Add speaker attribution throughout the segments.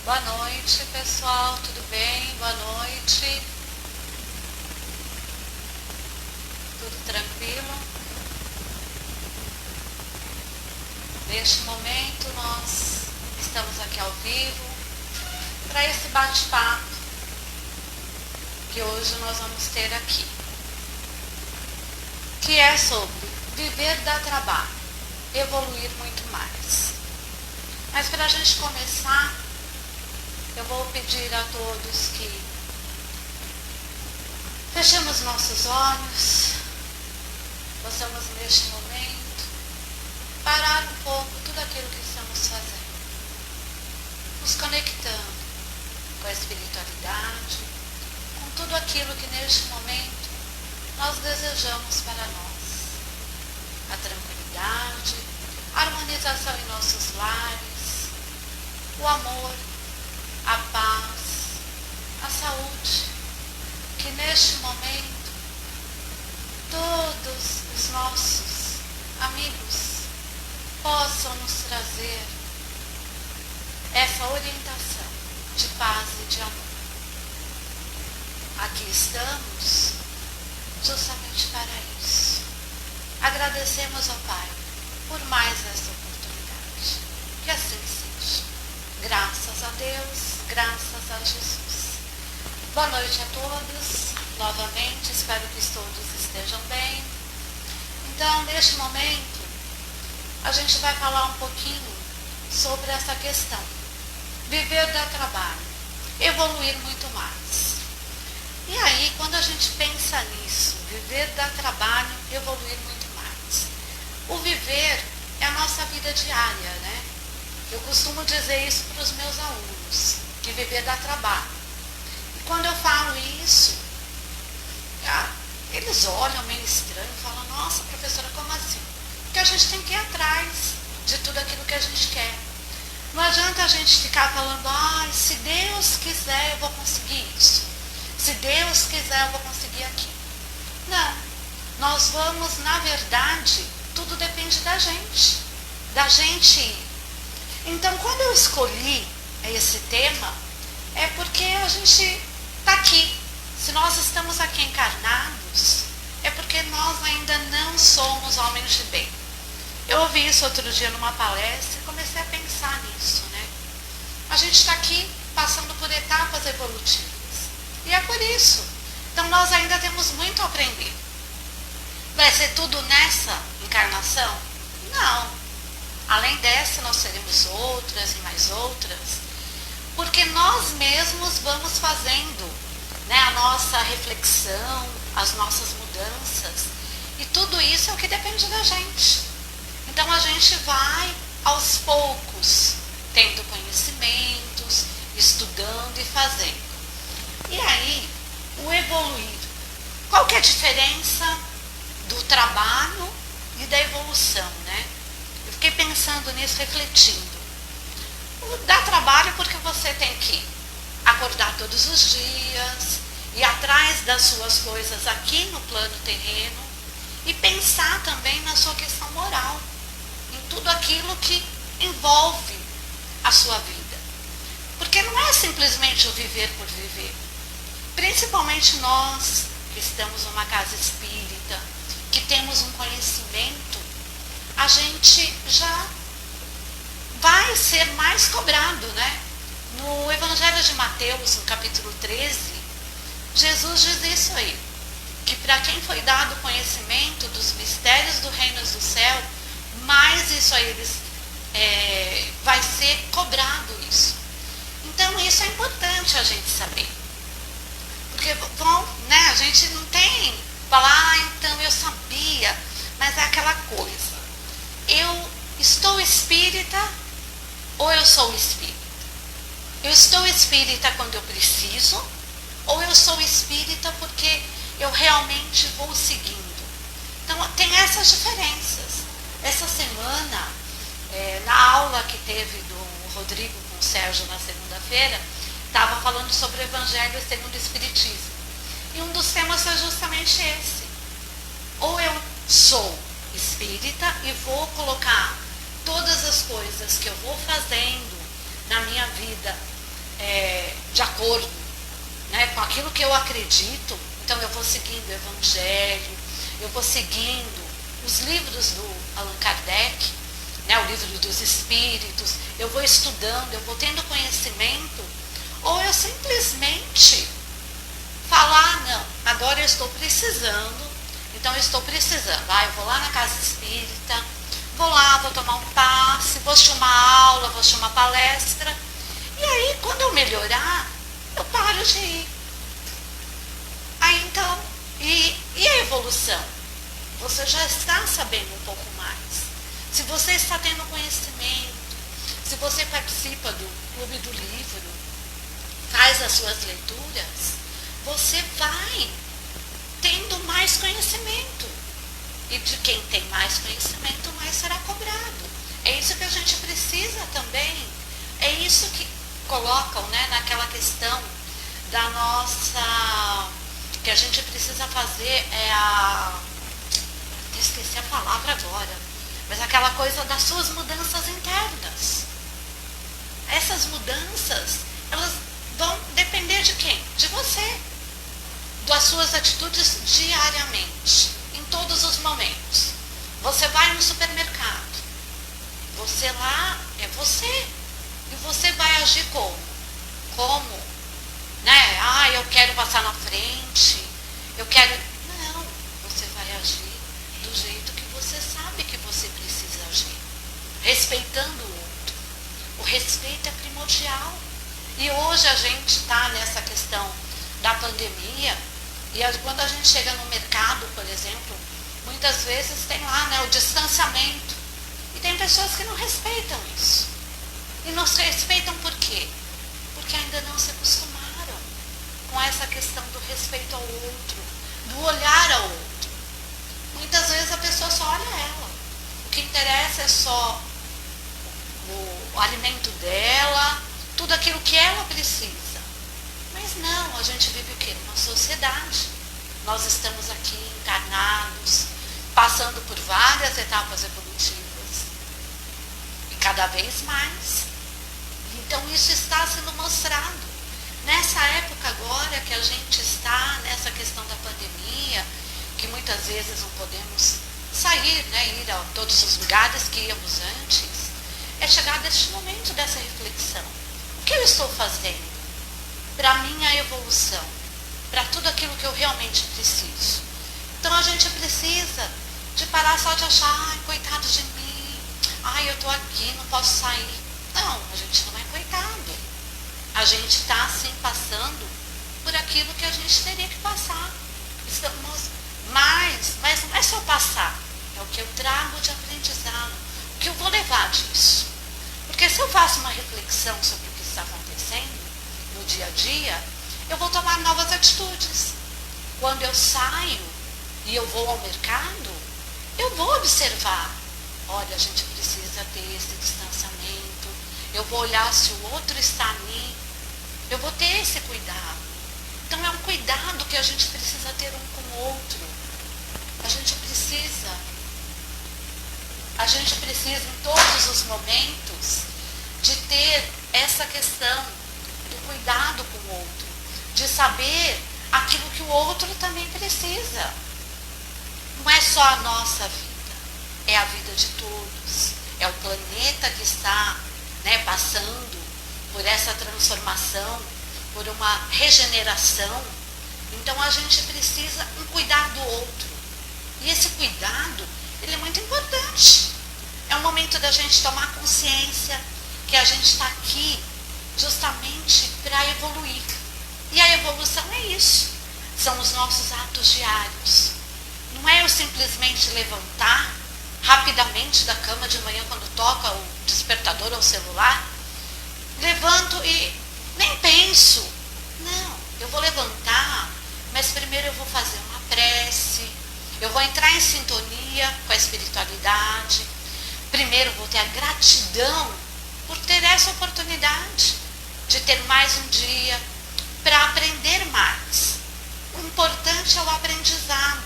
Speaker 1: Boa noite, pessoal, tudo bem? Boa noite. Tudo tranquilo? Neste momento nós estamos aqui ao vivo para esse bate-papo que hoje nós vamos ter aqui, que é sobre viver dá trabalho, evoluir muito mais. Mas para a gente começar, eu vou pedir a todos que fechemos nossos olhos, possamos neste momento parar um pouco tudo aquilo que estamos fazendo, nos conectando com a espiritualidade, com tudo aquilo que neste momento nós desejamos para nós. A tranquilidade, a harmonização em nossos lares, o amor, a paz, a saúde, que neste momento todos os nossos amigos possam nos trazer essa orientação de paz e de amor. Aqui estamos justamente para isso. Agradecemos ao Pai por mais essa oportunidade. Que assim seja. Graças a Deus, graças a Jesus. Boa noite a todos. Novamente, espero que todos estejam bem. Então, neste momento, a gente vai falar um pouquinho sobre essa questão. Viver dá trabalho, evoluir muito mais. E aí, quando a gente pensa nisso, viver dá trabalho, evoluir muito mais. O viver é a nossa vida diária, né? Eu costumo dizer isso para os meus alunos, que viver dá trabalho. E quando eu falo isso, eles olham meio estranho e falam, nossa, professora, como assim? Porque a gente tem que ir atrás de tudo aquilo que a gente quer. Não adianta a gente ficar falando, se Deus quiser eu vou conseguir isso. Se Deus quiser eu vou conseguir aquilo. Não. Nós vamos, na verdade, tudo depende da gente. Da gente ir. Então, quando eu escolhi esse tema, é porque a gente está aqui. Se nós estamos aqui encarnados, é porque nós ainda não somos homens de bem. Eu ouvi isso outro dia numa palestra e comecei a pensar nisso, né? A gente está aqui passando por etapas evolutivas. E é por isso. Então, nós ainda temos muito a aprender. Vai ser tudo nessa encarnação? Não. Além dessa, nós teremos outras e mais outras, porque nós mesmos vamos fazendo, né, a nossa reflexão, as nossas mudanças, e tudo isso é o que depende da gente. Então a gente vai, aos poucos, tendo conhecimentos, estudando e fazendo. E aí, o evoluir. Qual que é a diferença do trabalho e da evolução, né? Eu fiquei pensando nisso, refletindo. Dá trabalho porque você tem que acordar todos os dias, ir atrás das suas coisas aqui no plano terreno e pensar também na sua questão moral, em tudo aquilo que envolve a sua vida. Porque não é simplesmente o viver por viver. Principalmente nós que estamos numa casa espírita, que temos um conhecimento, a gente já vai ser mais cobrado, né? No Evangelho de Mateus, no capítulo 13, Jesus diz isso aí, que para quem foi dado o conhecimento dos mistérios do reino do céu, mais isso aí vai ser cobrado isso. Então isso é importante a gente saber. Porque a gente não tem falar, então eu sabia, mas é aquela coisa. Eu estou espírita ou eu sou espírita? Eu estou espírita quando eu preciso ou eu sou espírita porque eu realmente vou seguindo? Então tem essas diferenças. Essa semana, na aula que teve do Rodrigo com o Sérgio na segunda-feira, estava falando sobre o Evangelho segundo o Espiritismo. E um dos temas foi justamente esse. Ou eu sou espírita e vou colocar todas as coisas que eu vou fazendo na minha vida de acordo, né, com aquilo que eu acredito, então eu vou seguindo o Evangelho, eu vou seguindo os livros do Allan Kardec, né, o livro dos Espíritos, eu vou estudando, eu vou tendo conhecimento, ou eu simplesmente falar, não, agora eu estou precisando, então eu estou precisando, eu vou lá na casa espírita, vou lá, vou tomar um passe, vou assistir uma aula, vou assistir uma palestra, e aí quando eu melhorar, eu paro de ir. Aí então, e a evolução? Você já está sabendo um pouco mais. Se você está tendo conhecimento, se você participa do Clube do Livro, faz as suas leituras, você vai tendo mais conhecimento. E de quem tem mais conhecimento, mais será cobrado. É isso que a gente precisa também. É isso que colocam, né, naquela questão da nossa... que a gente precisa fazer esqueci a palavra agora, mas aquela coisa das suas mudanças internas. Essas mudanças, elas vão depender de quem? De você. Das suas atitudes diariamente, em todos os momentos. Você vai no supermercado, você lá é você, e você vai agir como? Como? Né? Eu quero passar na frente, eu quero... Não, você vai agir do jeito que você sabe que você precisa agir, respeitando o outro. O respeito é primordial. E hoje a gente está nessa questão da pandemia, e quando a gente chega no mercado, por exemplo, muitas vezes tem lá, né, o distanciamento. E tem pessoas que não respeitam isso. E não se respeitam por quê? Porque ainda não se acostumaram com essa questão do respeito ao outro, do olhar ao outro. Muitas vezes a pessoa só olha ela. O que interessa é só o alimento dela, tudo aquilo que ela precisa. Mas não, a gente vive o quê? Numa sociedade. Nós estamos aqui encarnados, passando por várias etapas evolutivas. E cada vez mais. Então isso está sendo mostrado. Nessa época agora que a gente está, nessa questão da pandemia, que muitas vezes não podemos sair, né, ir a todos os lugares que íamos antes, é chegar deste momento dessa reflexão. O que eu estou fazendo para a minha evolução, para tudo aquilo que eu realmente preciso? Então a gente precisa de parar só de achar, coitado de mim, eu estou aqui, não posso sair. Não, a gente não é coitado. A gente está, sim, passando por aquilo que a gente teria que passar. Mas não é só passar, é o que eu trago de aprendizado, o que eu vou levar disso. Porque se eu faço uma reflexão sobre o que está acontecendo no dia a dia, eu vou tomar novas atitudes. Quando eu saio e eu vou ao mercado, eu vou observar. Olha, a gente precisa ter esse distanciamento. Eu vou olhar se o outro está ali. Eu vou ter esse cuidado. Então é um cuidado que a gente precisa ter um com o outro. A gente precisa em todos os momentos de ter essa questão do cuidado com o outro, de saber aquilo que o outro também precisa. Não é só a nossa vida, é a vida de todos, é o planeta que está, né, passando por essa transformação, por uma regeneração. Então a gente precisa cuidar do outro. E esse cuidado, ele é muito importante. É o momento da gente tomar consciência que a gente está aqui justamente para evoluir. E a evolução é isso. São os nossos atos diários. Não é eu simplesmente levantar rapidamente da cama de manhã quando toca o despertador ou o celular. Levanto e nem penso. Não, eu vou levantar, mas primeiro eu vou fazer uma prece. Eu vou entrar em sintonia com a espiritualidade. Primeiro vou ter a gratidão por ter essa oportunidade de ter mais um dia para aprender mais. O importante é o aprendizado.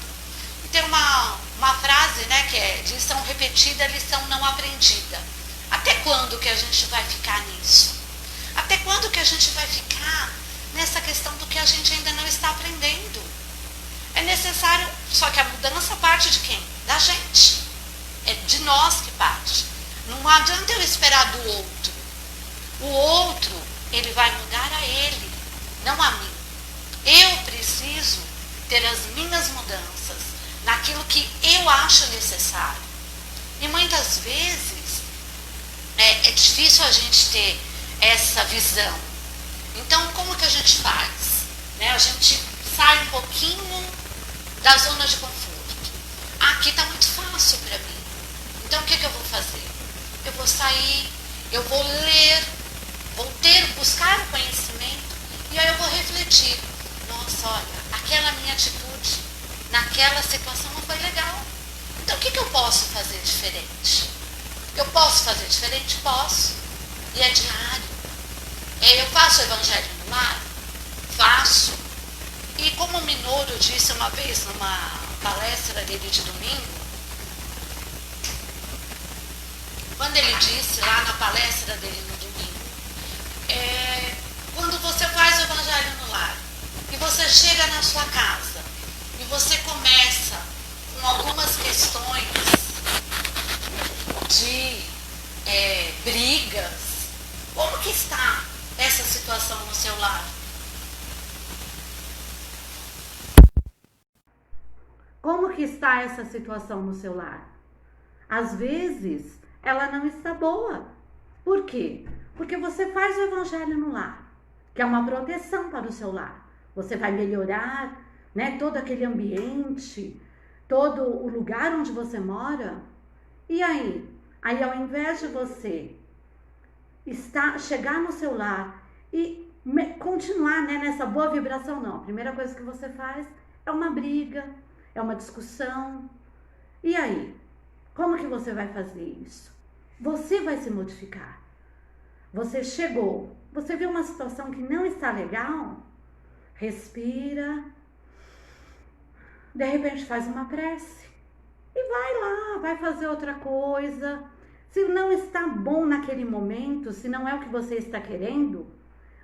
Speaker 1: E tem uma frase, né, que é lição repetida, lição não aprendida. Até quando que a gente vai ficar nisso? Até quando que a gente vai ficar nessa questão do que a gente ainda não está aprendendo. É necessário, só que a mudança parte de quem? Da gente. É de nós que parte. Não adianta eu esperar do outro. O outro, ele vai mudar a ele, não a mim. Eu preciso ter as minhas mudanças naquilo que eu acho necessário. E muitas vezes é difícil a gente ter essa visão. Então, como que a gente faz? A gente sai um pouquinho da zona de conforto. Aqui está muito fácil para mim. Então, o que eu vou fazer? Eu vou sair, eu vou ler, buscar o conhecimento, e aí eu vou refletir. Nossa, olha, aquela minha atitude naquela situação não foi legal. Então, o que eu posso fazer diferente? Eu posso fazer diferente? Posso. E é diário. Eu faço o evangelho no lar? Faço. E como o Minoro disse uma vez numa palestra dele de domingo, quando ele disse lá na palestra dele no domingo, quando você faz o evangelho no lar e você chega na sua casa e você começa com algumas questões de brigas, como que está essa situação no seu lar?
Speaker 2: Como que está essa situação no seu lar? Às vezes, ela não está boa. Por quê? Porque você faz o evangelho no lar, que é uma proteção para o seu lar. Você vai melhorar, todo aquele ambiente, todo o lugar onde você mora. E aí? Aí, ao invés de você chegar no seu lar e continuar nessa boa vibração, não. A primeira coisa que você faz é uma briga, é uma discussão. E aí? Como que você vai fazer isso? Você vai se modificar. Você chegou, você viu uma situação que não está legal? Respira. De repente faz uma prece. E vai lá, vai fazer outra coisa. Se não está bom naquele momento, se não é o que você está querendo,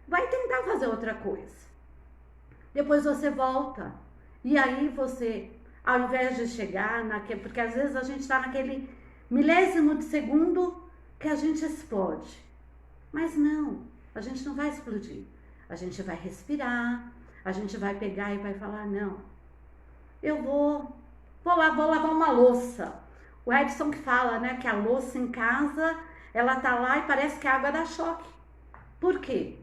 Speaker 2: vai tentar fazer outra coisa. Depois você volta. E aí você, ao invés de chegar porque às vezes a gente está naquele milésimo de segundo que a gente explode. Mas não, a gente não vai explodir. A gente vai respirar, a gente vai pegar e vai falar, não, eu vou lavar uma louça. O Edson que fala, que a louça em casa, ela tá lá e parece que a água dá choque. Por quê?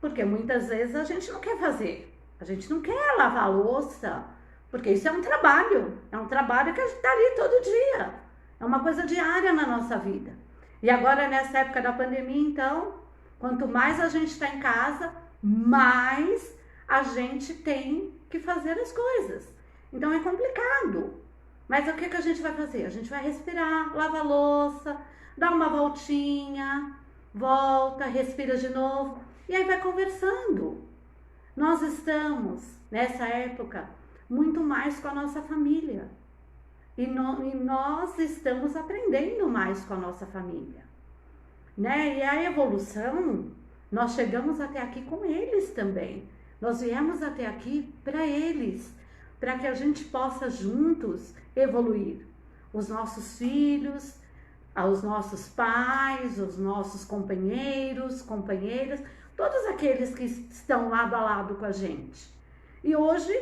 Speaker 2: Porque muitas vezes a gente não quer fazer. A gente não quer lavar a louça, porque isso é um trabalho. É um trabalho que a gente tá ali todo dia. É uma coisa diária na nossa vida. E agora, nessa época da pandemia, então, quanto mais a gente está em casa, mais a gente tem que fazer as coisas. Então, é complicado. Mas o que a gente vai fazer? A gente vai respirar, lava a louça, dá uma voltinha, volta, respira de novo e aí vai conversando. Nós estamos, nessa época, muito mais com a nossa família. E nós estamos aprendendo mais com a nossa família. E a evolução, nós chegamos até aqui com eles também. Nós viemos até aqui para eles, para que a gente possa juntos evoluir. Os nossos filhos, os nossos pais, os nossos companheiros, companheiras, todos aqueles que estão lado a lado com a gente. E hoje,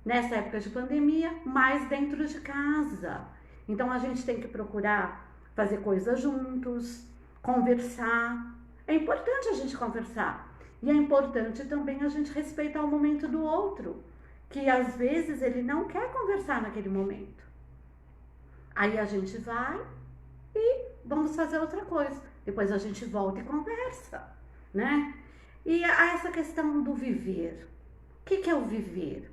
Speaker 2: nessa época de pandemia, mais dentro de casa. Então a gente tem que procurar fazer coisas juntos, conversar. É importante a gente conversar. E é importante também a gente respeitar o momento do outro, que às vezes ele não quer conversar naquele momento. Aí a gente vai e vamos fazer outra coisa. Depois a gente volta e conversa, E essa questão do viver. O que é o viver?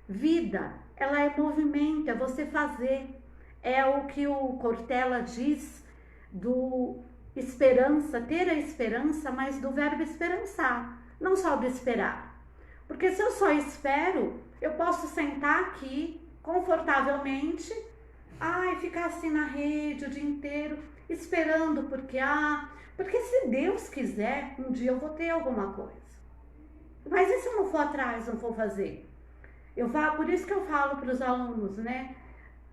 Speaker 2: Vida, ela é movimento, é você fazer. É o que o Cortella diz do esperança, ter a esperança, mas do verbo esperançar, não só do esperar. Porque se eu só espero, eu posso sentar aqui confortavelmente, e ficar assim na rede o dia inteiro, esperando, porque se Deus quiser, um dia eu vou ter alguma coisa. Mas e se eu não for atrás, não for fazer? Por isso que eu falo para os alunos, né?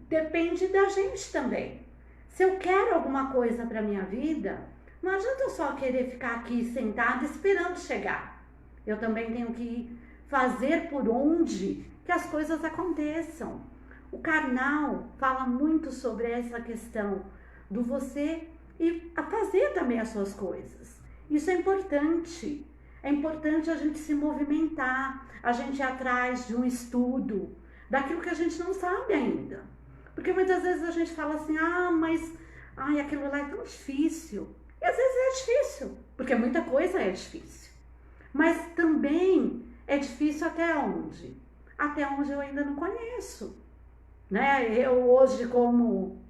Speaker 2: Depende da gente também. Se eu quero alguma coisa para minha vida, não adianta eu só querer ficar aqui sentada esperando chegar. Eu também tenho que fazer por onde que as coisas aconteçam. O Karnal fala muito sobre essa questão do você e a fazer também as suas coisas. Isso é importante. É importante a gente se movimentar, a gente ir atrás de um estudo, daquilo que a gente não sabe ainda. Porque muitas vezes a gente fala assim, mas aquilo lá é tão difícil. E às vezes é difícil, porque muita coisa é difícil. Mas também é difícil até onde? Até onde eu ainda não conheço. Né? Eu hoje, como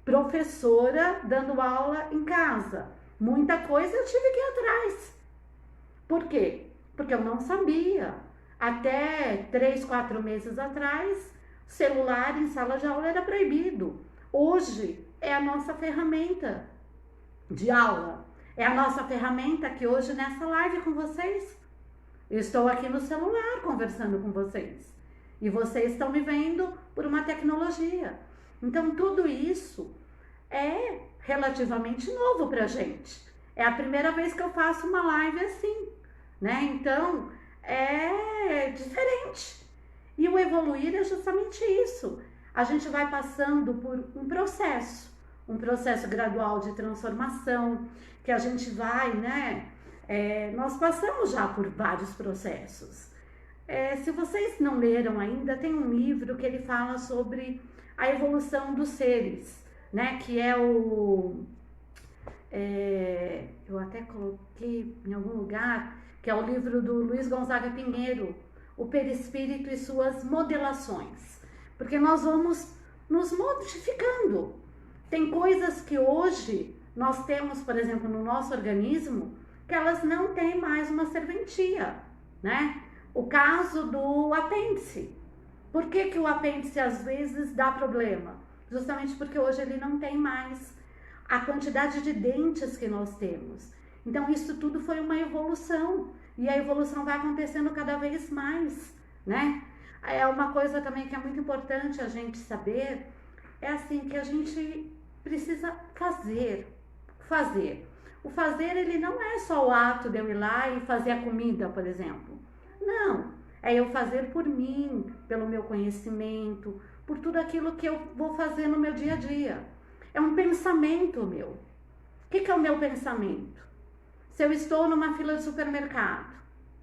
Speaker 2: professora, dando aula em casa, muita coisa eu tive que ir atrás. Por quê? Porque eu não sabia. Até 3, 4 meses atrás, celular em sala de aula era proibido. Hoje é a nossa ferramenta de aula. É a nossa ferramenta que hoje nessa live com vocês. Eu estou aqui no celular conversando com vocês. E vocês estão me vendo por uma tecnologia. Então tudo isso é relativamente novo pra gente. É a primeira vez que eu faço uma live assim, né? Então é diferente. E o evoluir é justamente isso. A gente vai passando por um processo gradual de transformação, que a gente vai, né? Nós passamos já por vários processos. Se vocês não leram ainda, tem um livro que ele fala sobre a evolução dos seres, né? Que é eu até coloquei em algum lugar, que é o livro do Luiz Gonzaga Pinheiro, O Perispírito e Suas Modelações. Porque nós vamos nos modificando. Tem coisas que hoje nós temos, por exemplo, no nosso organismo, que elas não têm mais uma serventia, né? O caso do apêndice. Por que que o apêndice às vezes dá problema? Justamente porque hoje ele não tem mais a quantidade de dentes que nós temos. Então isso tudo foi uma evolução. E a evolução vai acontecendo cada vez mais, né? É uma coisa também que é muito importante a gente saber, é assim, que a gente precisa fazer. O fazer, ele não é só o ato de eu ir lá e fazer a comida, por exemplo. Não, é eu fazer por mim, pelo meu conhecimento, por tudo aquilo que eu vou fazer no meu dia a dia. É um pensamento meu. O que é o meu pensamento? Se eu estou numa fila de supermercado,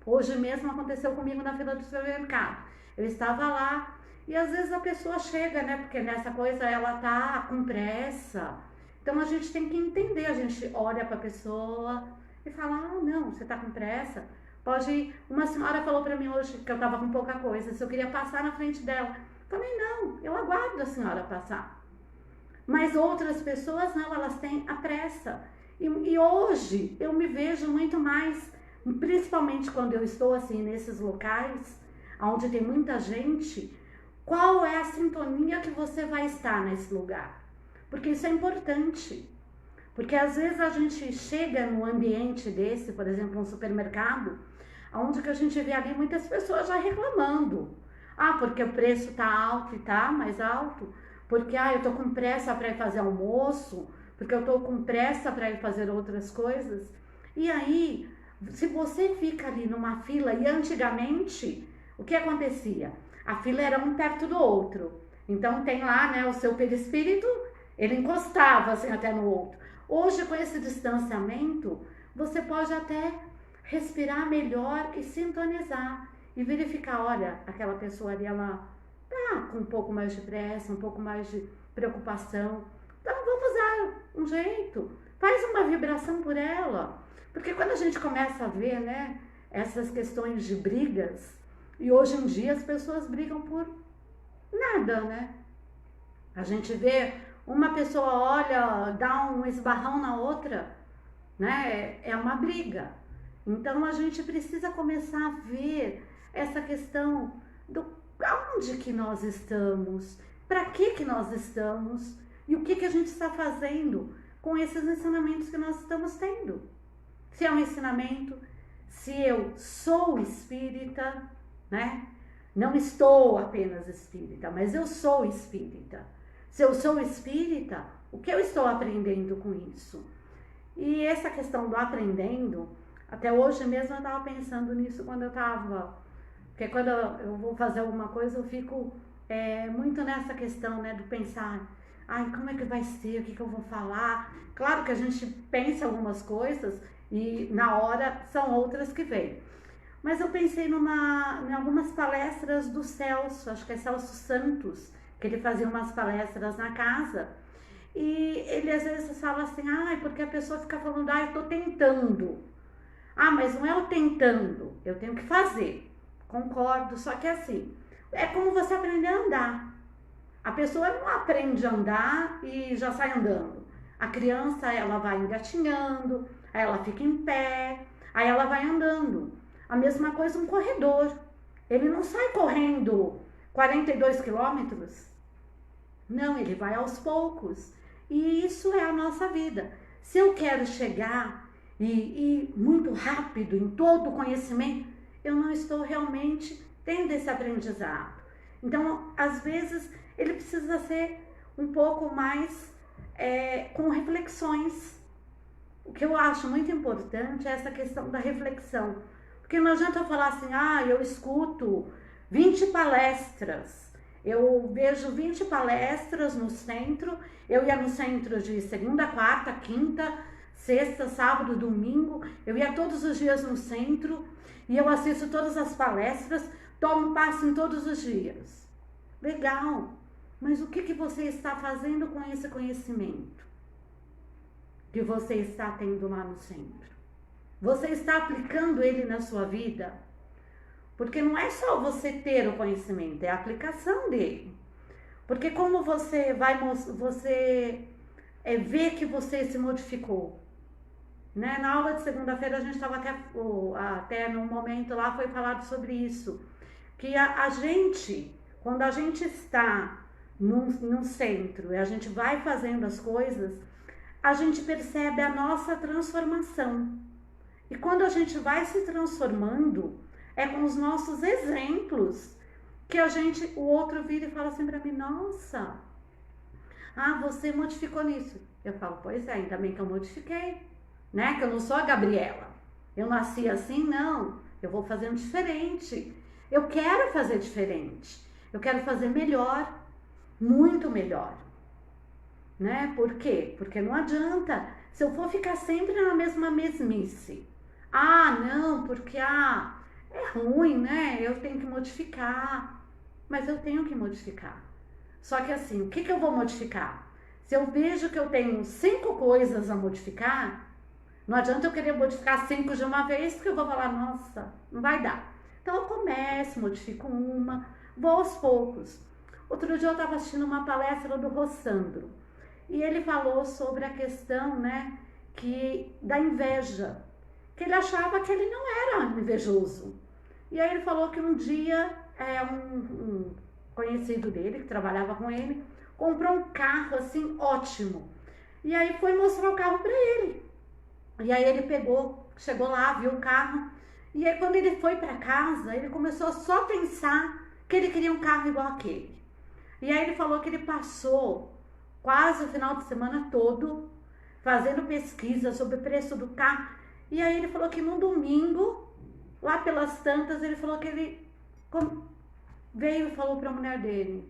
Speaker 2: hoje mesmo aconteceu comigo na fila do supermercado, eu estava lá e às vezes a pessoa chega, né, porque nessa coisa ela tá com pressa, então a gente tem que entender, a gente olha para a pessoa e fala, não, você tá com pressa? Pode ir. Uma senhora falou para mim hoje que eu tava com pouca coisa, se eu queria passar na frente dela. Falei, não, eu aguardo a senhora passar. Mas outras pessoas não, elas têm a pressa. E hoje eu me vejo muito mais, principalmente quando eu estou assim nesses locais, onde tem muita gente, qual é a sintonia que você vai estar nesse lugar? Porque isso é importante. Porque às vezes a gente chega num ambiente desse, por exemplo, um supermercado, onde que a gente vê ali muitas pessoas já reclamando. Porque o preço tá alto e tá mais alto. Porque eu tô com pressa para ir fazer almoço, porque eu tô com pressa para ir fazer outras coisas. E aí, se você fica ali numa fila, e antigamente, o que acontecia? A fila era um perto do outro. Então tem lá, né, o seu perispírito, ele encostava assim até no outro. Hoje, com esse distanciamento, você pode até respirar melhor e sintonizar. E verificar, olha, aquela pessoa ali, ela tá com um pouco mais de pressa, um pouco mais de preocupação. Então vamos dar um jeito, faz uma vibração por ela. Porque quando a gente começa a ver, né, essas questões de brigas, e hoje em dia as pessoas brigam por nada, né? A gente vê uma pessoa, olha, dá um esbarrão na outra, né? É uma briga. Então a gente precisa começar a ver essa questão do aonde que nós estamos, para que nós estamos e o que a gente está fazendo com esses ensinamentos que nós estamos tendo. Se é um ensinamento, se eu sou espírita, né? Não estou apenas espírita, mas eu sou espírita. Se eu sou espírita, o que eu estou aprendendo com isso? E essa questão do aprendendo, até hoje mesmo eu estava pensando nisso quando eu estava... Porque quando eu vou fazer alguma coisa, eu fico muito nessa questão, né, do pensar, ai, como é que vai ser, o que eu vou falar? Claro que a gente pensa algumas coisas e na hora são outras que vêm. Mas eu pensei em algumas palestras do Celso, acho que é Celso Santos, que ele fazia umas palestras na casa. E ele às vezes fala assim, porque a pessoa fica falando, eu tô tentando. Mas não é o tentando, eu tenho que fazer. Concordo, só que assim, é como você aprender a andar. A pessoa não aprende a andar e já sai andando. A criança, ela vai engatinhando, aí ela fica em pé, aí ela vai andando. A mesma coisa um corredor. Ele não sai correndo 42 quilômetros. Não, ele vai aos poucos. E isso é a nossa vida. Se eu quero chegar e ir muito rápido em todo o conhecimento, eu não estou realmente tendo esse aprendizado. Então, às vezes, ele precisa ser um pouco mais com reflexões. O que eu acho muito importante é essa questão da reflexão. Porque não adianta eu falar assim, eu escuto 20 palestras. Eu vejo 20 palestras no centro, eu ia no centro de segunda, quarta, quinta, sexta, sábado, domingo, eu ia todos os dias no centro e eu assisto todas as palestras, tomo passo em todos os dias. Legal, mas o que você está fazendo com esse conhecimento que você está tendo lá no centro? Você está aplicando ele na sua vida? Porque não é só você ter o conhecimento, é a aplicação dele. Porque como você vê que você se modificou. Né? Na aula de segunda-feira a gente estava até num momento lá, foi falado sobre isso. Que a gente, quando a gente está num centro e a gente vai fazendo as coisas, a gente percebe a nossa transformação. E quando a gente vai se transformando, é com os nossos exemplos que o outro vira e fala assim pra mim, nossa, você modificou nisso. Eu falo, pois é, ainda bem que eu modifiquei, né? Que eu não sou a Gabriela. Eu nasci assim, não. Eu vou fazendo diferente. Eu quero fazer diferente. Eu quero fazer melhor, muito melhor. Né? Por quê? Porque não adianta. Se eu for ficar sempre na mesma mesmice. Não, porque é ruim, né? Eu tenho que modificar. Mas eu tenho que modificar. Só que assim, o que eu vou modificar? Se eu vejo que eu tenho 5 coisas a modificar, não adianta eu querer modificar 5 de uma vez, porque eu vou falar, nossa, não vai dar. Então eu começo, modifico uma, vou aos poucos. Outro dia eu estava assistindo uma palestra do Rossandro. E ele falou sobre a questão, né, da inveja. Que ele achava que ele não era invejoso. E aí ele falou que um dia um conhecido dele, que trabalhava com ele, comprou um carro assim ótimo. E aí foi mostrar o carro para ele. E aí ele chegou lá, viu o carro. E aí quando ele foi para casa, ele começou a só pensar que ele queria um carro igual aquele. E aí ele falou que ele passou quase o final de semana todo fazendo pesquisa sobre o preço do carro. E aí ele falou que no domingo, lá pelas tantas, ele falou que ele veio e falou para a mulher dele,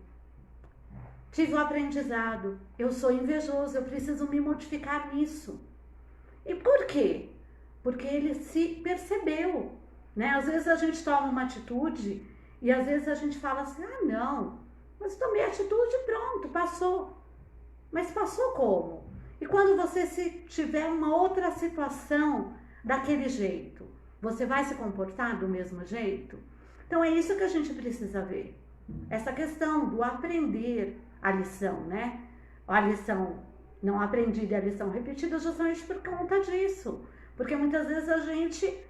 Speaker 2: tive um aprendizado, eu sou invejoso, eu preciso me modificar nisso. E por quê? Porque ele se percebeu, né? Às vezes a gente toma uma atitude e às vezes a gente fala assim, não, mas tomei atitude e pronto, passou. Mas passou como? E quando você tiver uma outra situação daquele jeito, você vai se comportar do mesmo jeito? Então é isso que a gente precisa ver. Essa questão do aprender a lição, né? A lição não aprendida e a lição repetida justamente por conta disso. Porque muitas vezes a gente...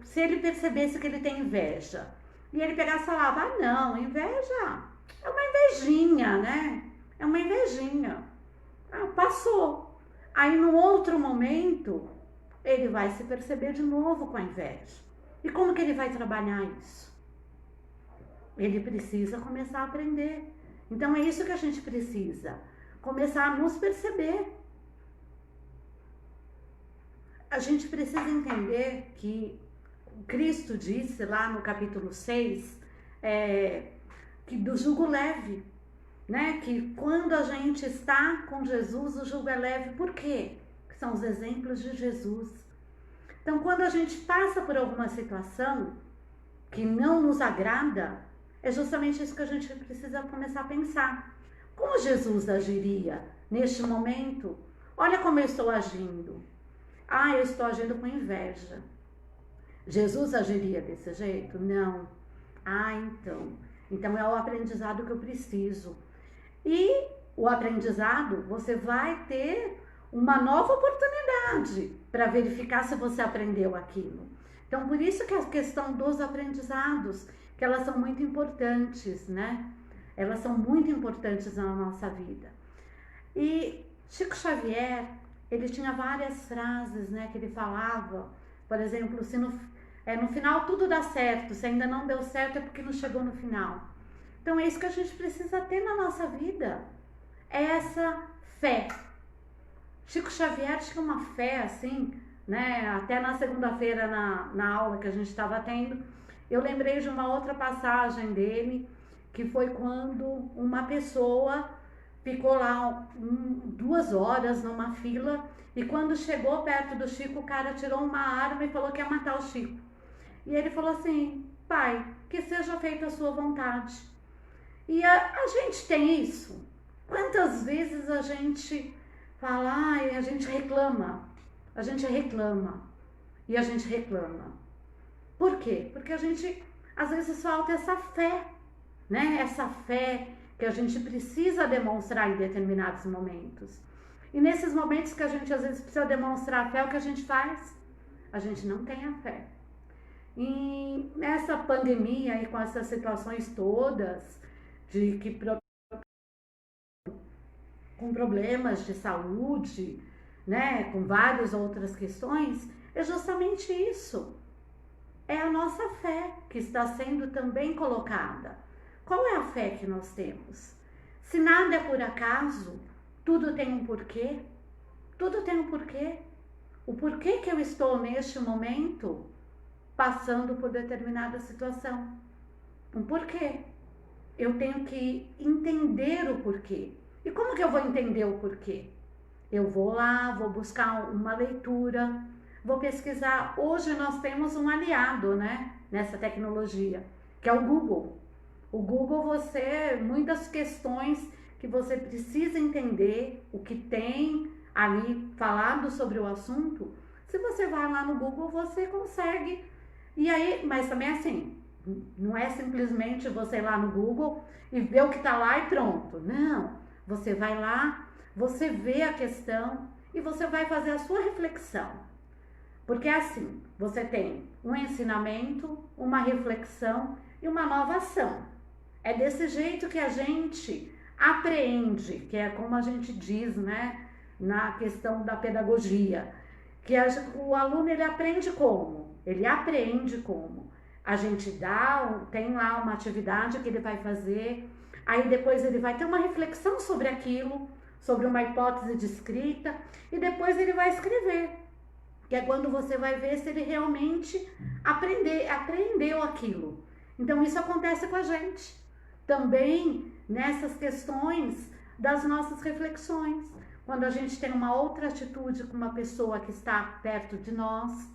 Speaker 2: se ele percebesse que ele tem inveja, e ele pegasse e falava, não, inveja é uma invejinha, né? É uma invejinha. Passou. Aí, num outro momento, ele vai se perceber de novo com a inveja. E como que ele vai trabalhar isso? Ele precisa começar a aprender. Então é isso que a gente precisa, começar a nos perceber. A gente precisa entender que Cristo disse lá no capítulo 6, que do jugo leve, né? Que quando a gente está com Jesus, o jugo é leve. Por quê? Que são os exemplos de Jesus. Então, quando a gente passa por alguma situação que não nos agrada, é justamente isso que a gente precisa começar a pensar. Como Jesus agiria neste momento? Olha como eu estou agindo. Eu estou agindo com inveja. Jesus agiria desse jeito? Não. Então é o aprendizado que eu preciso. E o aprendizado, você vai ter uma nova oportunidade para verificar se você aprendeu aquilo. Então, por isso que a questão dos aprendizados, que elas são muito importantes, né? Elas são muito importantes na nossa vida. E Chico Xavier, ele tinha várias frases, né, que ele falava. Por exemplo, se no final tudo dá certo, se ainda não deu certo é porque não chegou no final. Então é isso que a gente precisa ter na nossa vida, é essa fé. Chico Xavier tinha uma fé assim, né? Até na segunda-feira na aula que a gente estava tendo, eu lembrei de uma outra passagem dele, que foi quando uma pessoa ficou lá 2 horas numa fila, e quando chegou perto do Chico, o cara tirou uma arma e falou que ia matar o Chico. E ele falou assim: pai, que seja feita a sua vontade. E a gente tem isso. Quantas vezes a gente fala, a gente reclama. A gente reclama. E a gente reclama. Por quê? Porque a gente, às vezes, falta essa fé, né? Essa fé que a gente precisa demonstrar em determinados momentos. E nesses momentos que a gente, às vezes, precisa demonstrar a fé, o que a gente faz? A gente não tem a fé. E nessa pandemia e com essas situações todas, com problemas de saúde, né, com várias outras questões, é justamente isso. É a nossa fé que está sendo também colocada. Qual é a fé que nós temos? Se nada é por acaso, tudo tem um porquê. Tudo tem um porquê. O porquê que eu estou neste momento passando por determinada situação. Um porquê. Eu tenho que entender o porquê. E como que eu vou entender o porquê? Eu vou lá, vou buscar uma leitura, vou pesquisar. Hoje nós temos um aliado, né, nessa tecnologia, que é o Google. O Google, muitas questões que você precisa entender, o que tem ali falado sobre o assunto, se você vai lá no Google, você consegue. E aí, mas também assim, não é simplesmente você ir lá no Google e ver o que está lá e pronto. Não, você vai lá, você vê a questão e você vai fazer a sua reflexão. Porque assim, você tem um ensinamento, uma reflexão e uma nova ação. É desse jeito que a gente aprende, que é como a gente diz, né, na questão da pedagogia, que o aluno ele aprende como? Ele aprende como? A gente tem lá uma atividade que ele vai fazer, aí depois ele vai ter uma reflexão sobre aquilo, sobre uma hipótese de escrita, e depois ele vai escrever, que é quando você vai ver se ele realmente aprendeu aquilo. Então isso acontece com a gente, também nessas questões das nossas reflexões, quando a gente tem uma outra atitude com uma pessoa que está perto de nós,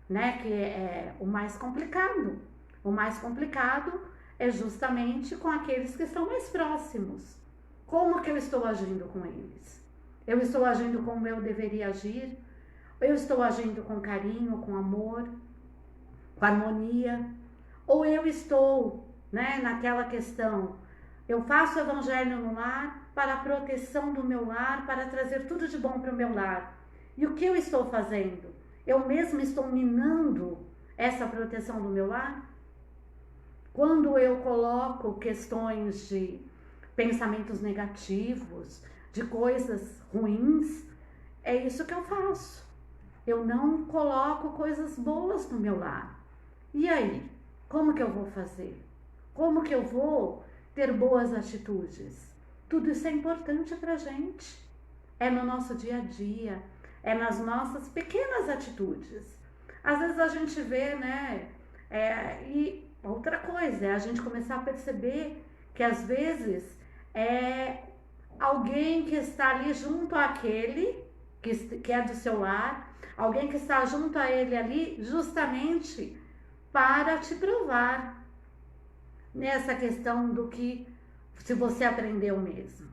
Speaker 2: né, que é o mais complicado. O mais complicado é justamente com aqueles que estão mais próximos. Como que eu estou agindo com eles? Eu estou agindo como eu deveria agir? Eu estou agindo com carinho, com amor, com harmonia? Ou eu estou, né, naquela questão, eu faço o evangelho no lar para a proteção do meu lar, para trazer tudo de bom para o meu lar. E o que eu estou fazendo? Eu mesma estou minando essa proteção do meu lar? Quando eu coloco questões de pensamentos negativos, de coisas ruins, é isso que eu faço. eu não coloco coisas boas no meu lar. E aí? Como que eu vou fazer? Como que eu vou ter boas atitudes? Tudo isso é importante pra gente. É no nosso dia a dia, é nas nossas pequenas atitudes. Às vezes a gente vê, né? E outra coisa é a gente começar a perceber que às vezes é alguém que está ali junto àquele que é do seu lar, alguém que está junto a ele ali justamente para te provar nessa questão do que se você aprendeu mesmo,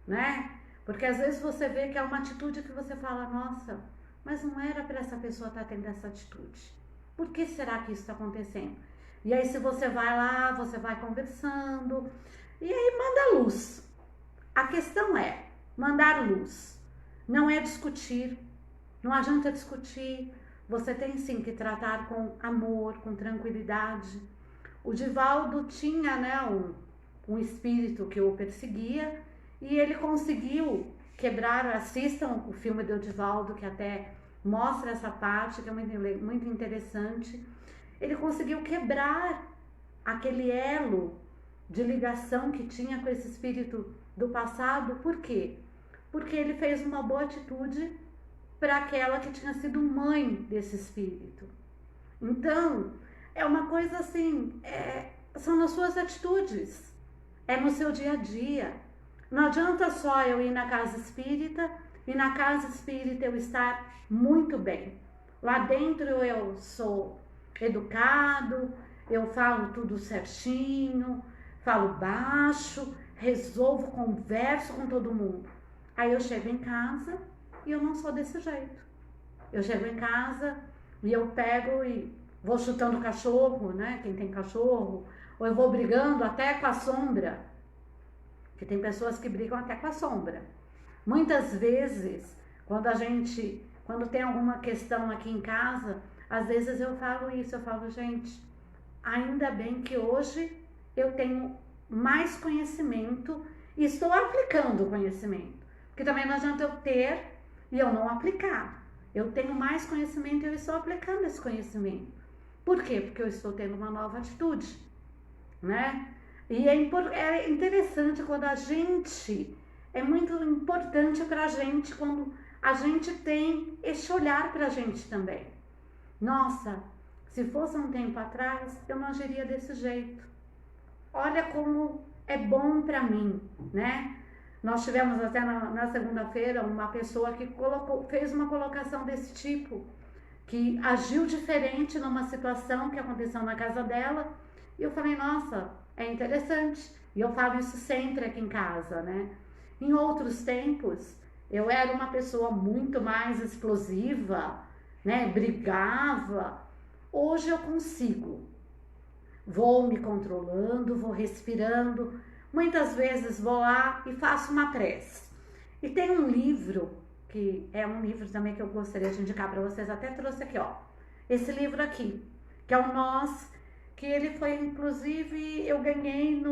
Speaker 2: né? Porque às vezes você vê que é uma atitude que você fala, nossa, mas não era para essa pessoa estar tendo essa atitude. Por que será que isso está acontecendo? E aí se você vai lá, você vai conversando, e aí manda luz. A questão é mandar luz, não é discutir, não adianta discutir, você tem sim que tratar com amor, com tranquilidade. O Divaldo tinha, né, um espírito que o perseguia e ele conseguiu quebrar. Assistam o filme do Divaldo, que até mostra essa parte, que é muito interessante. Ele conseguiu quebrar aquele elo de ligação que tinha com esse espírito do passado. Por quê? Porque ele fez uma boa atitude para aquela que tinha sido mãe desse espírito. Então, é uma coisa assim, são nas suas atitudes, é no seu dia a dia. Não adianta só eu ir na casa espírita e na casa espírita eu estar muito bem. Lá dentro eu sou educado, eu falo tudo certinho, falo baixo, resolvo, converso com todo mundo. Aí eu chego em casa e eu não sou desse jeito. Eu chego em casa e eu pego e vou chutando o cachorro, né? Quem tem cachorro, ou eu vou brigando até com a sombra, que tem pessoas que brigam até com a sombra. Muitas vezes, quando tem alguma questão aqui em casa, às vezes eu falo isso, eu falo, gente, ainda bem que hoje eu tenho mais conhecimento e estou aplicando o conhecimento. Porque também não adianta eu ter e eu não aplicar. Eu tenho mais conhecimento e eu estou aplicando esse conhecimento. Por quê? Porque eu estou tendo uma nova atitude, né? E é interessante quando é muito importante pra gente quando a gente tem esse olhar pra gente também. Nossa, se fosse um tempo atrás, eu não agiria desse jeito. Olha como é bom pra mim, né? Nós tivemos até na segunda-feira uma pessoa que fez uma colocação desse tipo, que agiu diferente numa situação que aconteceu na casa dela. E eu falei, nossa, é interessante. E eu falo isso sempre aqui em casa, né? Em outros tempos, eu era uma pessoa muito mais explosiva, né? Brigava. Hoje eu consigo. Vou me controlando, vou respirando. Muitas vezes vou lá e faço uma prece. E tem um livro, que é um livro também que eu gostaria de indicar para vocês, até trouxe aqui, ó. Esse livro aqui, que é o Nós, que ele foi, inclusive, eu ganhei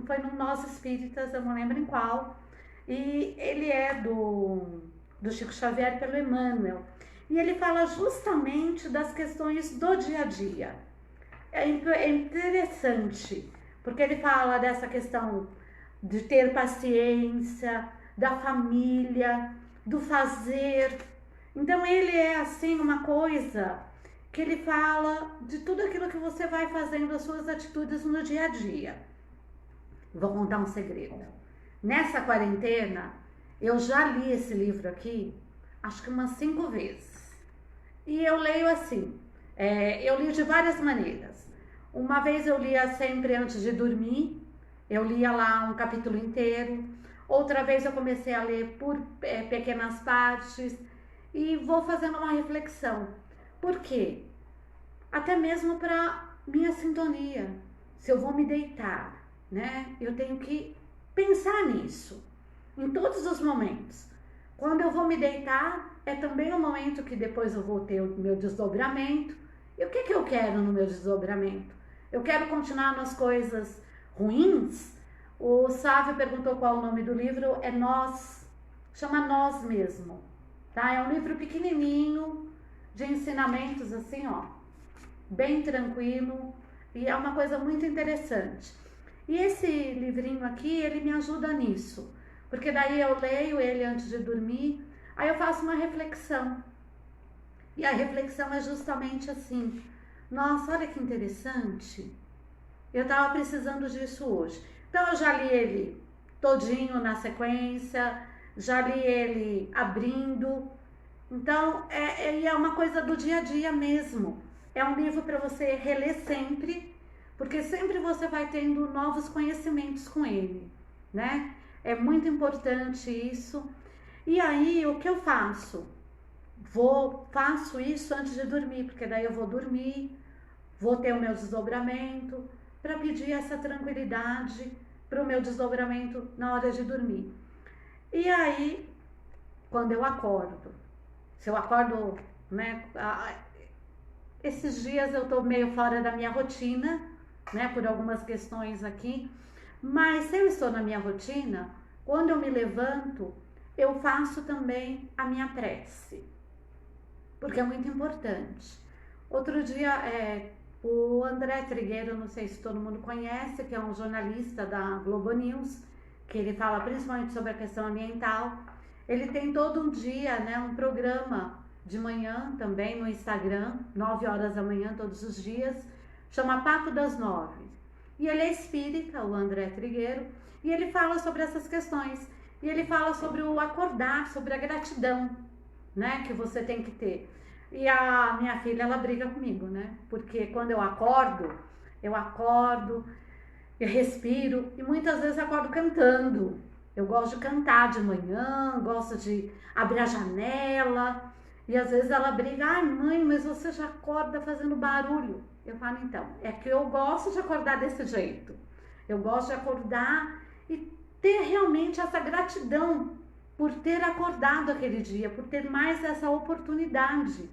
Speaker 2: foi no Nós Espíritas, eu não lembro em qual. E ele é do Chico Xavier pelo Emmanuel. E ele fala justamente das questões do dia a dia. É interessante, porque ele fala dessa questão de ter paciência, da família, do fazer. Então ele é assim uma coisa que ele fala de tudo aquilo que você vai fazendo, as suas atitudes no dia a dia. Vou contar um segredo. Nessa quarentena, eu já li esse livro aqui, acho que umas 5 vezes. E eu leio assim, eu li de várias maneiras. Uma vez eu lia sempre antes de dormir, eu lia lá um capítulo inteiro. Outra vez eu comecei a ler por pequenas partes e vou fazendo uma reflexão. Por quê? Até mesmo para minha sintonia. Se eu vou me deitar, né? Eu tenho que pensar nisso em todos os momentos. Quando eu vou me deitar, é também um momento que depois eu vou ter o meu desdobramento. E o que eu quero no meu desdobramento? Eu quero continuar nas coisas ruins? O Sávio perguntou qual o nome do livro, é Nós, chama Nós mesmo. tá? É um livro pequenininho, de ensinamentos assim, ó, bem tranquilo, e é uma coisa muito interessante. E esse livrinho aqui, ele me ajuda nisso, porque daí eu leio ele antes de dormir, aí eu faço uma reflexão. E a reflexão é justamente assim: nossa, olha que interessante, eu estava precisando disso hoje. Então eu já li ele todinho na sequência, já li ele abrindo. Então é uma coisa do dia a dia mesmo. É um livro para você reler sempre, porque sempre você vai tendo novos conhecimentos com ele, né? É muito importante isso. E aí, o que eu faço? Faço isso antes de dormir, porque daí eu vou dormir, vou ter o meu desdobramento, para pedir essa tranquilidade para o meu desdobramento na hora de dormir. E aí, quando eu acordo, se eu acordo, né? Esses dias eu tô meio fora da minha rotina, né? Por algumas questões aqui, mas se eu estou na minha rotina, quando eu me levanto, eu faço também a minha prece, porque é muito importante. Outro dia, o André Trigueiro, não sei se todo mundo conhece, que é um jornalista da Globo News, que ele fala principalmente sobre a questão ambiental. Ele tem todo um dia, né, um programa de manhã também no Instagram, 9 horas da manhã todos os dias, chama Papo das 9. E ele é espírita, o André Trigueiro, e ele fala sobre essas questões. E ele fala sobre o acordar, sobre a gratidão, né, que você tem que ter. E a minha filha, ela briga comigo, né? Porque quando eu acordo, eu respiro e muitas vezes eu acordo cantando. Eu gosto de cantar de manhã, gosto de abrir a janela. E às vezes ela briga: ai mãe, mas você já acorda fazendo barulho. Eu falo: então, é que eu gosto de acordar desse jeito. Eu gosto de acordar e ter realmente essa gratidão por ter acordado aquele dia, por ter mais essa oportunidade.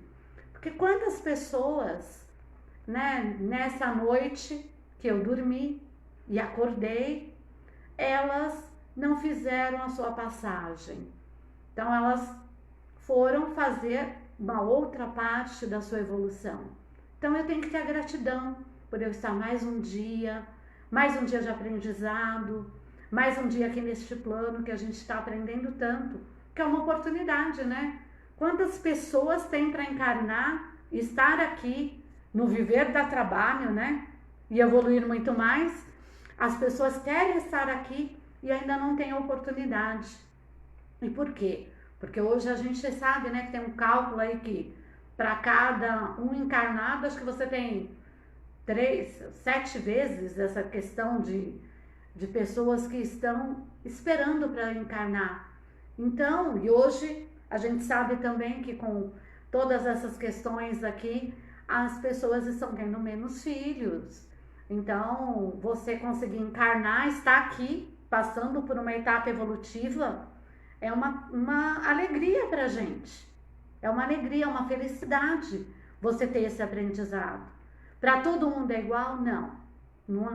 Speaker 2: Porque quantas pessoas, né, nessa noite que eu dormi e acordei, elas não fizeram a sua passagem. Então elas foram fazer uma outra parte da sua evolução. Então eu tenho que ter a gratidão por eu estar mais um dia de aprendizado, mais um dia aqui neste plano que a gente está aprendendo tanto, que é uma oportunidade, né? Quantas pessoas têm para encarnar, estar aqui no viver da trabalho, né? E evoluir muito mais. As pessoas querem estar aqui e ainda não têm a oportunidade. E por quê? Porque hoje a gente sabe, né, que tem um cálculo aí que para cada um encarnado, acho que você tem 7 vezes essa questão de pessoas que estão esperando para encarnar. Então, e hoje a gente sabe também que com todas essas questões aqui, as pessoas estão tendo menos filhos. Então, você conseguir encarnar, estar aqui, passando por uma etapa evolutiva, é uma alegria pra gente. É uma alegria, uma felicidade você ter esse aprendizado. Para todo mundo é igual? Não.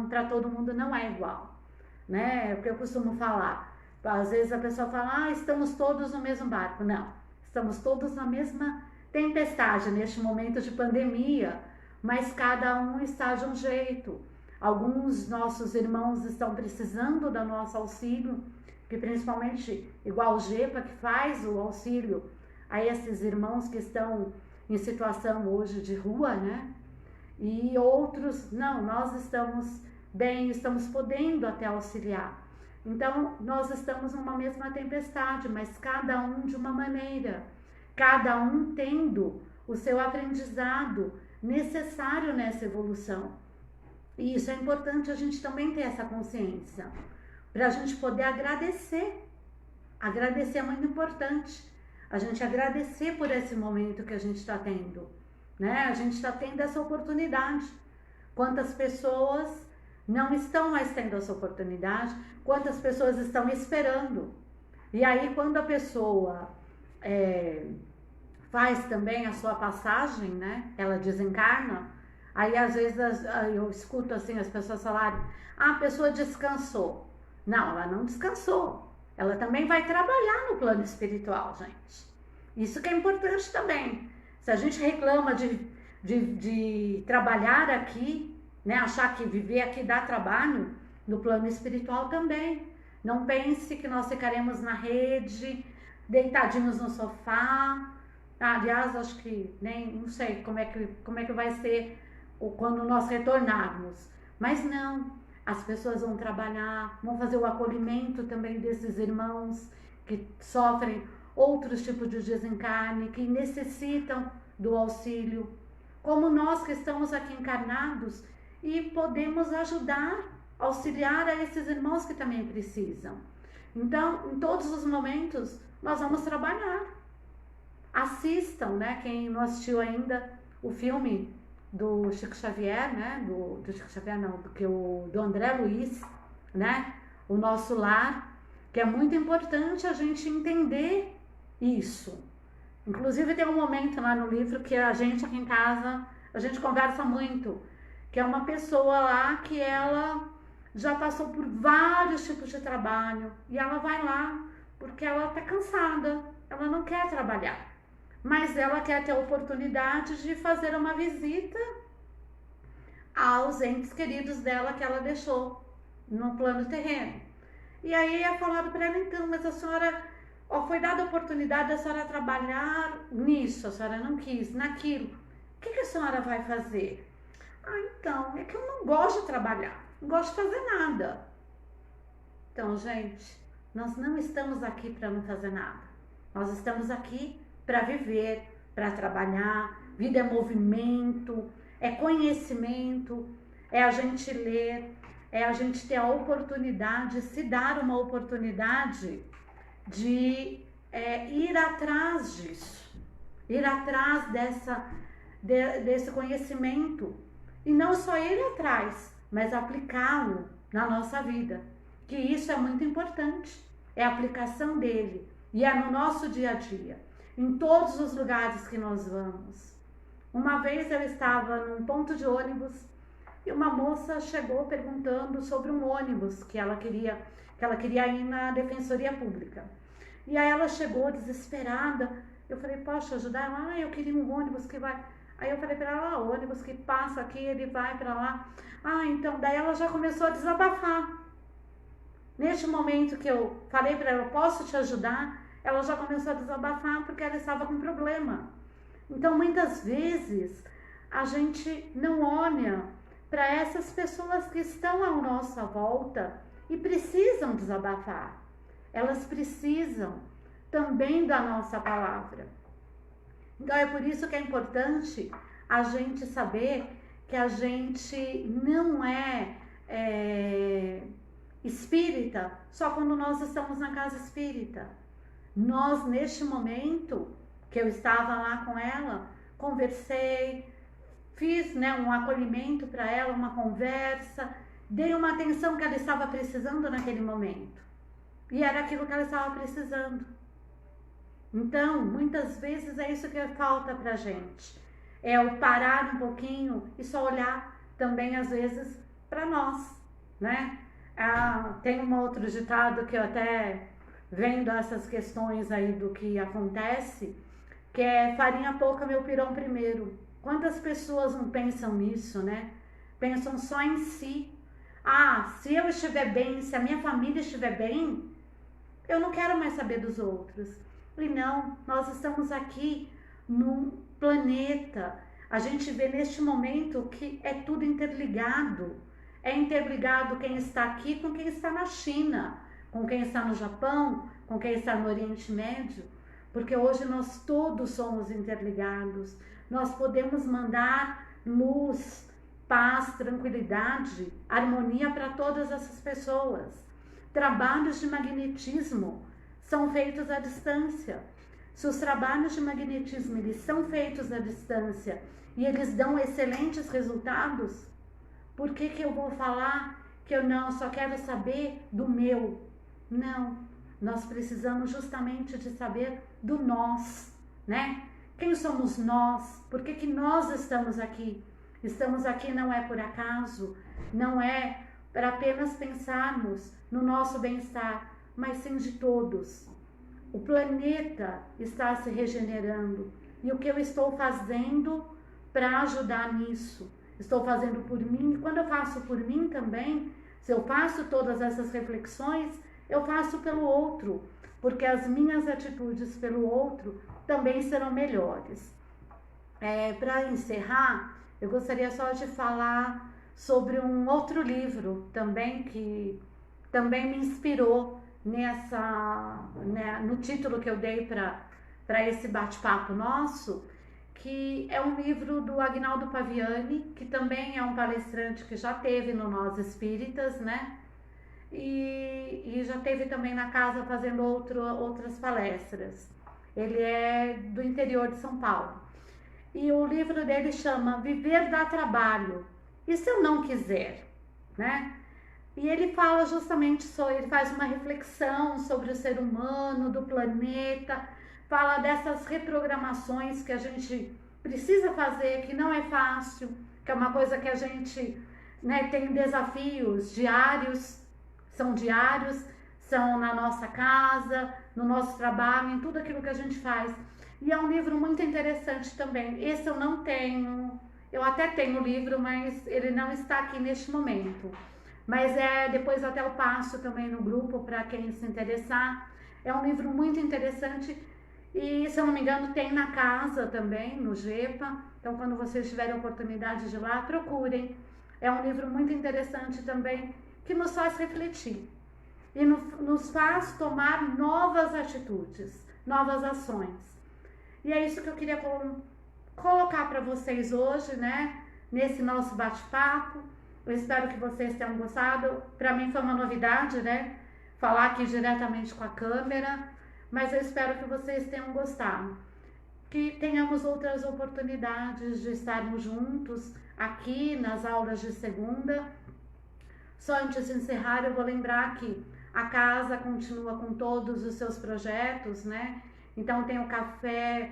Speaker 2: Para todo mundo não é igual, né? É o que eu costumo falar. Às vezes a pessoa fala: estamos todos no mesmo barco. Não, estamos todos na mesma tempestade neste momento de pandemia, mas cada um está de um jeito. Alguns nossos irmãos estão precisando do nosso auxílio, que principalmente, igual o GEPA, que faz o auxílio a esses irmãos que estão em situação hoje de rua, né? E outros, não, nós estamos bem, estamos podendo até auxiliar. Então, nós estamos numa mesma tempestade, mas cada um de uma maneira, cada um tendo o seu aprendizado necessário nessa evolução. E isso é importante a gente também ter essa consciência, para a gente poder agradecer. Agradecer é muito importante, a gente agradecer por esse momento que a gente está tendo, né? A gente está tendo essa oportunidade. Quantas pessoas não estão mais tendo essa oportunidade, quantas pessoas estão esperando. E aí, quando a pessoa faz também a sua passagem, né, ela desencarna, aí às vezes eu escuto assim as pessoas falarem: a pessoa descansou. Não, ela não descansou, ela também vai trabalhar no plano espiritual, gente. Isso que é importante também. Se a gente reclama de trabalhar aqui, né, achar que viver aqui dá trabalho, no plano espiritual também. Não pense que nós ficaremos na rede, deitadinhos no sofá. Aliás, acho que nem não sei como é que vai ser quando nós retornarmos. Mas não, as pessoas vão trabalhar, vão fazer o acolhimento também desses irmãos que sofrem outros tipos de desencarne, que necessitam do auxílio, como nós que estamos aqui encarnados e podemos ajudar, auxiliar a esses irmãos que também precisam. Então, em todos os momentos, nós vamos trabalhar. Assistam, né? Quem não assistiu ainda o filme do Chico Xavier, né? Do Chico Xavier não, do André Luiz, né? O Nosso Lar, que é muito importante a gente entender isso. Inclusive tem um momento lá no livro que a gente aqui em casa, a gente conversa muito, que é uma pessoa lá que ela já passou por vários tipos de trabalho e ela vai lá porque ela tá cansada, ela não quer trabalhar, mas ela quer ter a oportunidade de fazer uma visita aos entes queridos dela que ela deixou no plano terreno. E aí é falado para ela, então, mas a senhora, foi dada a oportunidade da senhora trabalhar nisso, a senhora não quis, naquilo. O que a senhora vai fazer? Então, é que eu não gosto de trabalhar, não gosto de fazer nada. Então, gente, nós não estamos aqui para não fazer nada. Nós estamos aqui para viver, para trabalhar. Vida é movimento, é conhecimento, é a gente ler, é a gente ter a oportunidade, se dar uma oportunidade de ir atrás disso, ir atrás desse conhecimento. E não só ir atrás, mas aplicá-lo na nossa vida. Que isso é muito importante, é a aplicação dele. E é no nosso dia a dia, em todos os lugares que nós vamos. Uma vez eu estava num ponto de ônibus e uma moça chegou perguntando sobre um ônibus que ela queria ir na Defensoria Pública. E aí ela chegou desesperada. Eu falei, posso ajudar? Ela, eu queria um ônibus que vai... Aí eu falei para ela, ônibus que passa aqui, ele vai para lá. Então, daí ela já começou a desabafar. Neste momento que eu falei para ela, posso te ajudar? Ela já começou a desabafar porque ela estava com problema. Então, muitas vezes, a gente não olha para essas pessoas que estão à nossa volta e precisam desabafar. Elas precisam também da nossa palavra. Então, é por isso que é importante a gente saber que a gente não é espírita só quando nós estamos na casa espírita. Nós, neste momento que eu estava lá com ela, conversei, fiz um acolhimento para ela, uma conversa, dei uma atenção que ela estava precisando naquele momento. E era aquilo que ela estava precisando. Então, muitas vezes é isso que falta pra gente. É o parar um pouquinho e só olhar também, às vezes, para nós, né? Tem um outro ditado que eu até vendo essas questões aí do que acontece, que é farinha pouca, meu pirão primeiro. Quantas pessoas não pensam nisso, né? Pensam só em si. Se eu estiver bem, se a minha família estiver bem, eu não quero mais saber dos outros. E não, nós estamos aqui num planeta. A gente vê neste momento que é tudo interligado. É interligado quem está aqui com quem está na China, com quem está no Japão, com quem está no Oriente Médio. Porque hoje nós todos somos interligados. Nós podemos mandar luz, paz, tranquilidade, harmonia para todas essas pessoas. Trabalhos de magnetismo são feitos à distância. Se os trabalhos de magnetismo eles são feitos à distância e eles dão excelentes resultados, por que eu vou falar que eu não só quero saber do meu? Não, nós precisamos justamente de saber do nós, né? Quem somos nós? Por que nós estamos aqui? Estamos aqui não é por acaso, não é para apenas pensarmos no nosso bem-estar, mas sim de todos. o planeta está se regenerando e o que eu estou fazendo para ajudar nisso. Estou fazendo por mim, e quando eu faço por mim também, se eu faço todas essas reflexões, eu faço pelo outro, porque as minhas atitudes pelo outro também serão melhores. Para encerrar, eu gostaria só de falar sobre um outro livro também que também me inspirou no título que eu dei para esse bate-papo nosso, que é um livro do Agnaldo Paviani, que também é um palestrante que já teve no Nós Espíritas, né? E já teve também na casa fazendo outras palestras. Ele é do interior de São Paulo. E o livro dele chama Viver dá Trabalho. E se eu não quiser, né? E ele fala justamente ele faz uma reflexão sobre o ser humano, do planeta, fala dessas reprogramações que a gente precisa fazer, que não é fácil, que é uma coisa que a gente, né, tem desafios diários, são na nossa casa, no nosso trabalho, em tudo aquilo que a gente faz. E é um livro muito interessante também. Esse eu não tenho, eu até tenho o livro, mas ele não está aqui neste momento. Mas depois até eu passo também no grupo para quem se interessar. É um livro muito interessante e, se eu não me engano, tem na casa também, no GEPA. Então, quando vocês tiverem a oportunidade de ir lá, procurem. É um livro muito interessante também, que nos faz refletir e nos faz tomar novas atitudes, novas ações. E é isso que eu queria colocar para vocês hoje, né? Nesse nosso bate-papo. Eu espero que vocês tenham gostado. Para mim foi uma novidade, né? Falar aqui diretamente com a câmera, mas eu espero que vocês tenham gostado. Que tenhamos outras oportunidades de estarmos juntos aqui nas aulas de segunda. Só antes de encerrar, eu vou lembrar que a casa continua com todos os seus projetos, né? Então tem o café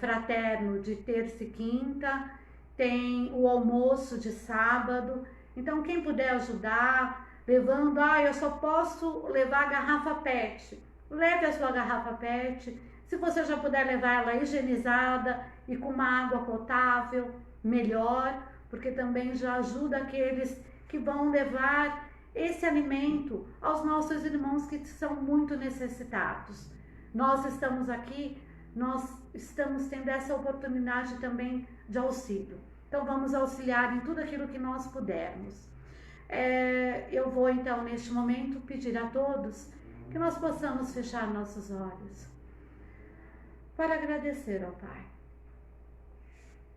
Speaker 2: fraterno de terça e quinta, tem o almoço de sábado. Então quem puder ajudar, levando, eu só posso levar a garrafa PET. Leve a sua garrafa PET. Se você já puder levar ela higienizada e com uma água potável, melhor, porque também já ajuda aqueles que vão levar esse alimento aos nossos irmãos que são muito necessitados. Nós estamos aqui, nós estamos tendo essa oportunidade também de auxílio. Então vamos auxiliar em tudo aquilo que nós pudermos. Eu vou então neste momento pedir a todos que nós possamos fechar nossos olhos para agradecer ao Pai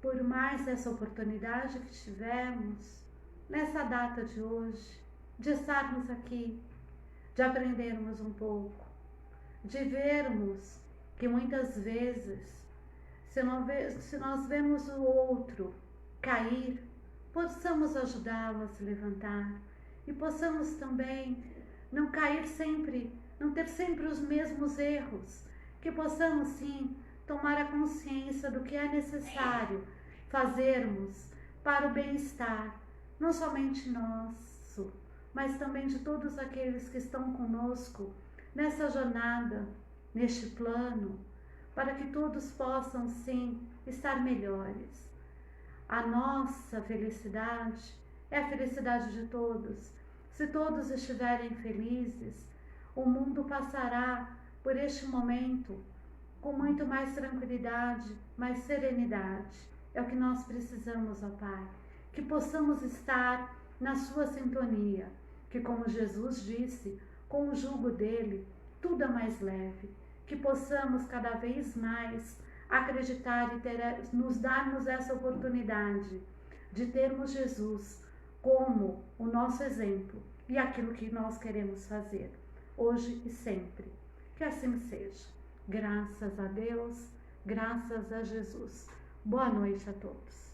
Speaker 2: por mais essa oportunidade que tivemos nessa data de hoje, de estarmos aqui, de aprendermos um pouco, de vermos que muitas vezes, se nós vemos o outro cair, possamos ajudá-lo a se levantar e possamos também não cair sempre, não ter sempre os mesmos erros, que possamos sim tomar a consciência do que é necessário fazermos para o bem-estar, não somente nosso, mas também de todos aqueles que estão conosco nessa jornada, neste plano, para que todos possam sim estar melhores. A nossa felicidade é a felicidade de todos. Se todos estiverem felizes, o mundo passará por este momento com muito mais tranquilidade, mais serenidade. É o que nós precisamos, ó Pai, que possamos estar na sua sintonia, que, como Jesus disse, com o jugo dele, tudo é mais leve, que possamos cada vez mais acreditar e nos darmos essa oportunidade de termos Jesus como o nosso exemplo e aquilo que nós queremos fazer, hoje e sempre. Que assim seja. Graças a Deus, graças a Jesus. Boa noite a todos.